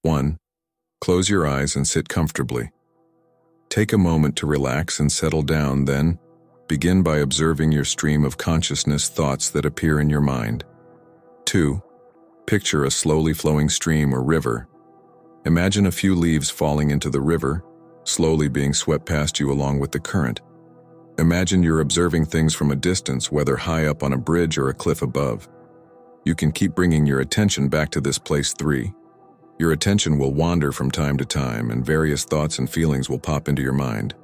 1. Close your eyes and sit comfortably. Take a moment to relax and settle down, then begin by observing your stream of consciousness thoughts that appear in your mind. 2. Picture a slowly flowing stream or river. Imagine a few leaves falling into the river, slowly being swept past you along with the current. Imagine you're observing things from a distance, whether high up on a bridge or a cliff above. You can keep bringing your attention back to this place. 3. Your attention will wander from time to time, and various thoughts and feelings will pop into your mind.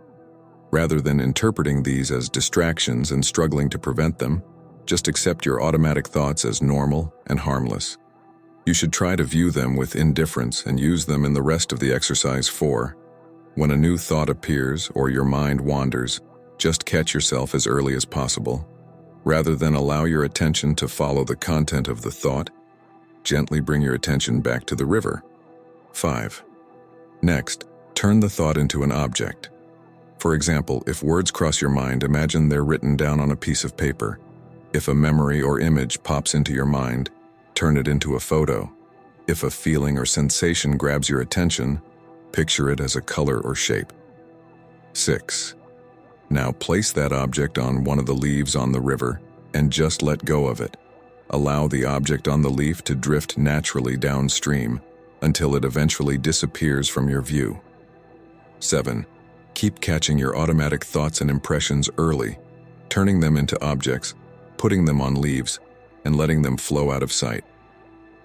Rather than interpreting these as distractions and struggling to prevent them, just accept your automatic thoughts as normal and harmless. You should try to view them with indifference and use them in the rest of the exercise. 4. When a new thought appears or your mind wanders, just catch yourself as early as possible. Rather than allow your attention to follow the content of the thought, gently bring your attention back to the river. 5. Next, turn the thought into an object. For example, if words cross your mind, imagine they're written down on a piece of paper. If a memory or image pops into your mind, turn it into a photo. If a feeling or sensation grabs your attention, picture it as a color or shape. 6. Now place that object on one of the leaves on the river and just let go of it. Allow the object on the leaf to drift naturally downstream until it eventually disappears from your view. 7. Keep catching your automatic thoughts and impressions early, turning them into objects, putting them on leaves, and letting them flow out of sight.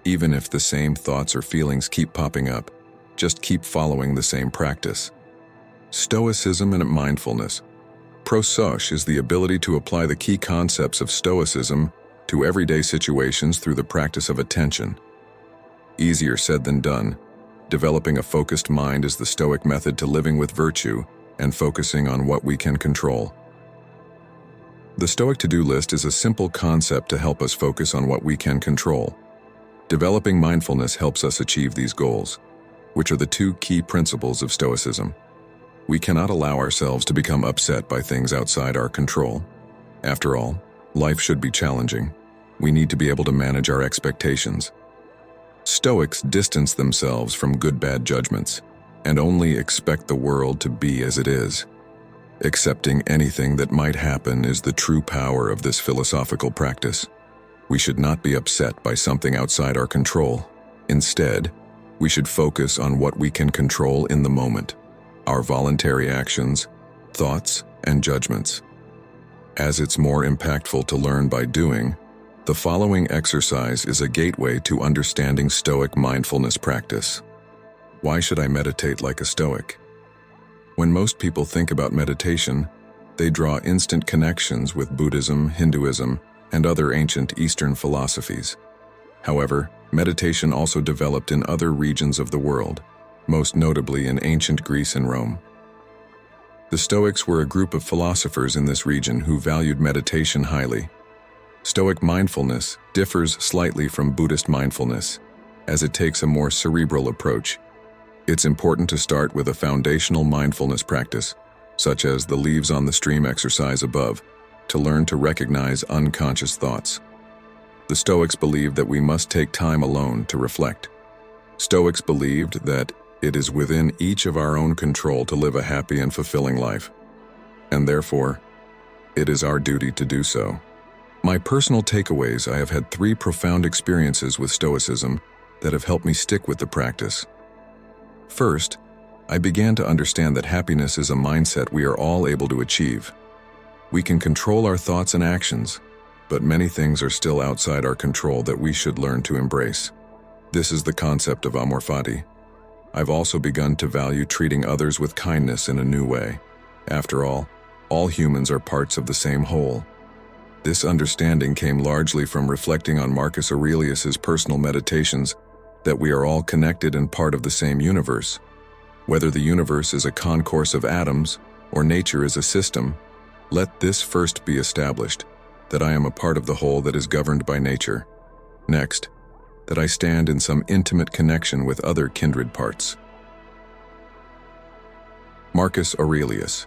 Even if the same thoughts or feelings keep popping up, just keep following the same practice. Stoicism and mindfulness. Stoic is the ability to apply the key concepts of Stoicism to everyday situations through the practice of attention. Easier said than done. Developing a focused mind is the Stoic method to living with virtue and focusing on what we can control. The Stoic to-do list is a simple concept to help us focus on what we can control. Developing mindfulness helps us achieve these goals, which are the two key principles of Stoicism. We cannot allow ourselves to become upset by things outside our control. After all, life should be challenging. We need to be able to manage our expectations. Stoics distance themselves from good-bad judgments and only expect the world to be as it is. Accepting anything that might happen is the true power of this philosophical practice. We should not be upset by something outside our control. Instead, we should focus on what we can control in the moment: our voluntary actions, thoughts, and judgments. As it's more impactful to learn by doing, the following exercise is a gateway to understanding Stoic mindfulness practice. Why should I meditate like a Stoic? When most people think about meditation, they draw instant connections with Buddhism, Hinduism, and other ancient Eastern philosophies. However, meditation also developed in other regions of the world, most notably in ancient Greece and Rome. The Stoics were a group of philosophers in this region who valued meditation highly. Stoic mindfulness differs slightly from Buddhist mindfulness, as it takes a more cerebral approach. It's important to start with a foundational mindfulness practice, such as the leaves on the stream exercise above, to learn to recognize unconscious thoughts. The Stoics believed that we must take time alone to reflect. Stoics believed that it is within each of our own control to live a happy and fulfilling life, and therefore, it is our duty to do so. My personal takeaways: I have had 3 profound experiences with Stoicism that have helped me stick with the practice. First, I began to understand that happiness is a mindset we are all able to achieve. We can control our thoughts and actions, but many things are still outside our control that we should learn to embrace. This is the concept of amor fati. I've also begun to value treating others with kindness in a new way. After all humans are parts of the same whole. This understanding came largely from reflecting on Marcus Aurelius's personal meditations that we are all connected and part of the same universe. Whether the universe is a concourse of atoms or nature is a system, let this first be established, that I am a part of the whole that is governed by nature. Next, that I stand in some intimate connection with other kindred parts. Marcus Aurelius.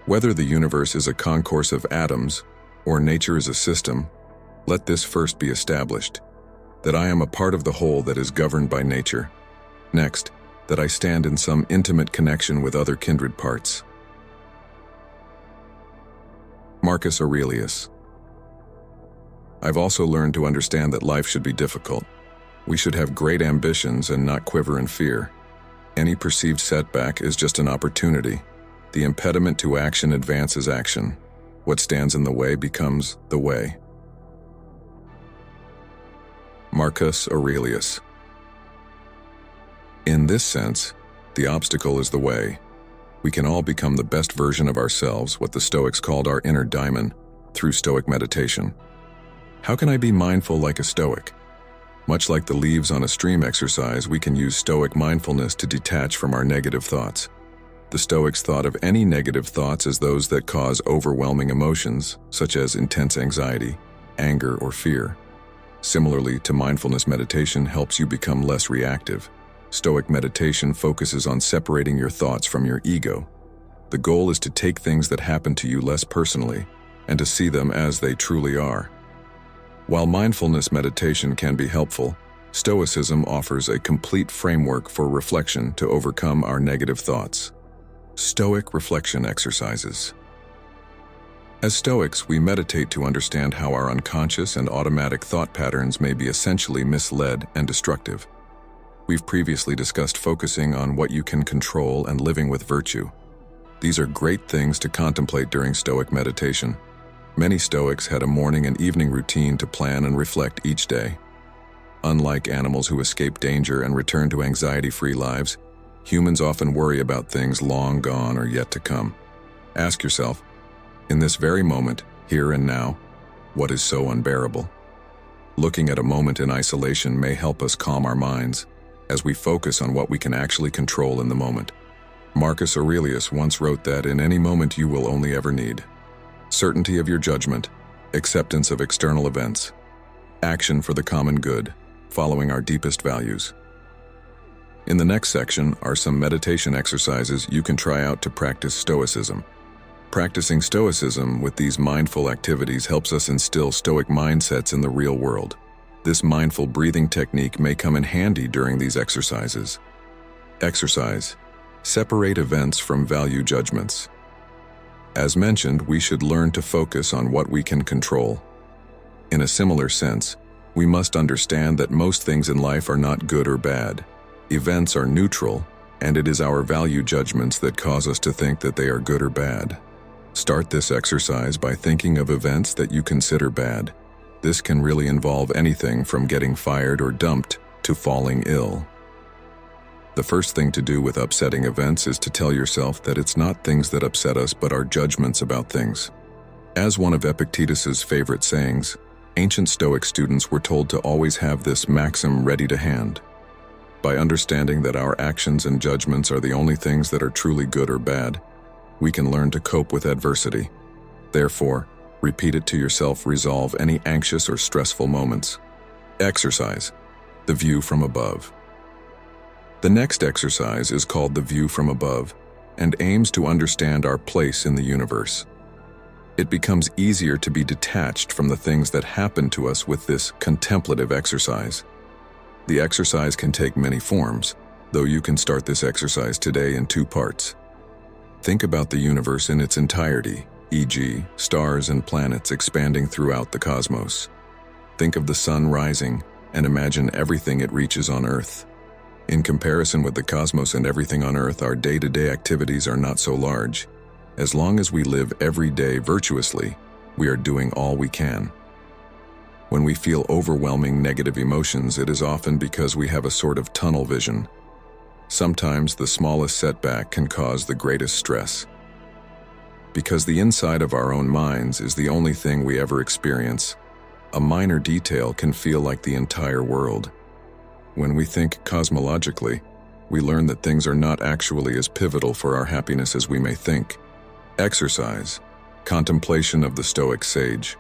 Whether the universe is a concourse of atoms or nature is a system, let this first be established, that I am a part of the whole that is governed by nature. Next, that I stand in some intimate connection with other kindred parts. Marcus Aurelius. I've also learned to understand that life should be difficult. We should have great ambitions and not quiver in fear. Any perceived setback is just an opportunity. The impediment to action advances action. What stands in the way becomes the way. Marcus Aurelius. In this sense, the obstacle is the way. We can all become the best version of ourselves, what the Stoics called our inner daimon, through Stoic meditation. How can I be mindful like a Stoic? Much like the leaves on a stream exercise, we can use Stoic mindfulness to detach from our negative thoughts. The Stoics thought of any negative thoughts as those that cause overwhelming emotions, such as intense anxiety, anger, or fear. Similarly to mindfulness, meditation helps you become less reactive. Stoic meditation focuses on separating your thoughts from your ego. The goal is to take things that happen to you less personally and to see them as they truly are. While mindfulness meditation can be helpful, Stoicism offers a complete framework for reflection to overcome our negative thoughts. Stoic reflection exercises. As Stoics, we meditate to understand how our unconscious and automatic thought patterns may be essentially misled and destructive. We've previously discussed focusing on what you can control and living with virtue. These are great things to contemplate during Stoic meditation. Many Stoics had a morning and evening routine to plan and reflect each day. Unlike animals who escape danger and return to anxiety-free lives, humans often worry about things long gone or yet to come. Ask yourself, in this very moment, here and now, what is so unbearable? Looking at a moment in isolation may help us calm our minds, as we focus on what we can actually control in the moment. Marcus Aurelius once wrote that in any moment you will only ever need certainty of your judgment, acceptance of external events, action for the common good, following our deepest values. In the next section are some meditation exercises you can try out to practice Stoicism. Practicing Stoicism with these mindful activities helps us instill Stoic mindsets in the real world. This mindful breathing technique may come in handy during these exercises. Exercise. Separate events from value judgments. As mentioned, we should learn to focus on what we can control. In a similar sense, we must understand that most things in life are not good or bad. Events are neutral, and it is our value judgments that cause us to think that they are good or bad. Start this exercise by thinking of events that you consider bad. This can really involve anything from getting fired or dumped to falling ill. The first thing to do with upsetting events is to tell yourself that it's not things that upset us but our judgments about things. As one of Epictetus's favorite sayings, ancient Stoic students were told to always have this maxim ready to hand. By understanding that our actions and judgments are the only things that are truly good or bad, we can learn to cope with adversity. Therefore, repeat it to yourself, resolve any anxious or stressful moments. Exercise. The view from above. The next exercise is called the view from above and aims to understand our place in the universe. It becomes easier to be detached from the things that happen to us with this contemplative exercise. The exercise can take many forms, though you can start this exercise today in 2 parts. Think about the universe in its entirety, e.g., stars and planets expanding throughout the cosmos. Think of the sun rising and imagine everything it reaches on Earth. In comparison with the cosmos and everything on Earth, our day-to-day activities are not so large. As long as we live every day virtuously, we are doing all we can. When we feel overwhelming negative emotions, it is often because we have a sort of tunnel vision. Sometimes the smallest setback can cause the greatest stress. Because the inside of our own minds is the only thing we ever experience, a minor detail can feel like the entire world. When we think cosmologically, we learn that things are not actually as pivotal for our happiness as we may think. Exercise. Contemplation of the Stoic sage.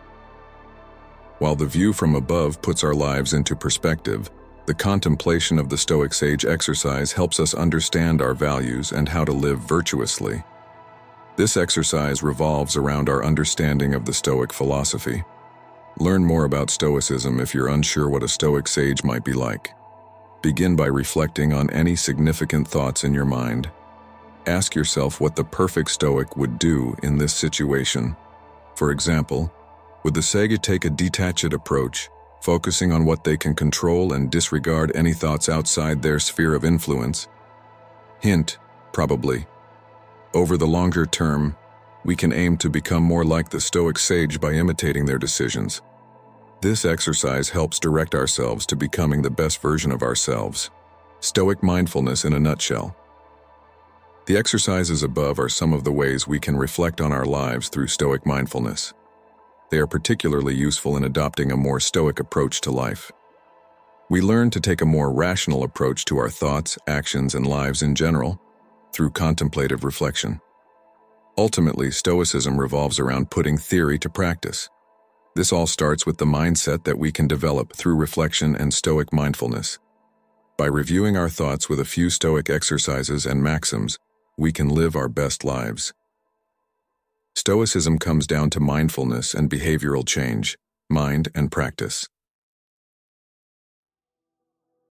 While the view from above puts our lives into perspective, the contemplation of the Stoic sage exercise helps us understand our values and how to live virtuously. This exercise revolves around our understanding of the Stoic philosophy. Learn more about Stoicism if you're unsure what a Stoic sage might be like. Begin by reflecting on any significant thoughts in your mind. Ask yourself what the perfect Stoic would do in this situation. For example, would the sage take a detached approach, focusing on what they can control and disregard any thoughts outside their sphere of influence? Hint, probably. Over the longer term, we can aim to become more like the Stoic sage by imitating their decisions. This exercise helps direct ourselves to becoming the best version of ourselves. Stoic mindfulness in a nutshell. The exercises above are some of the ways we can reflect on our lives through Stoic mindfulness. They are particularly useful in adopting a more Stoic approach to life. We learn to take a more rational approach to our thoughts, actions, and lives in general through contemplative reflection. Ultimately, Stoicism revolves around putting theory to practice. This all starts with the mindset that we can develop through reflection and Stoic mindfulness. By reviewing our thoughts with a few Stoic exercises and maxims, we can live our best lives. Stoicism comes down to mindfulness and behavioral change, mind and practice.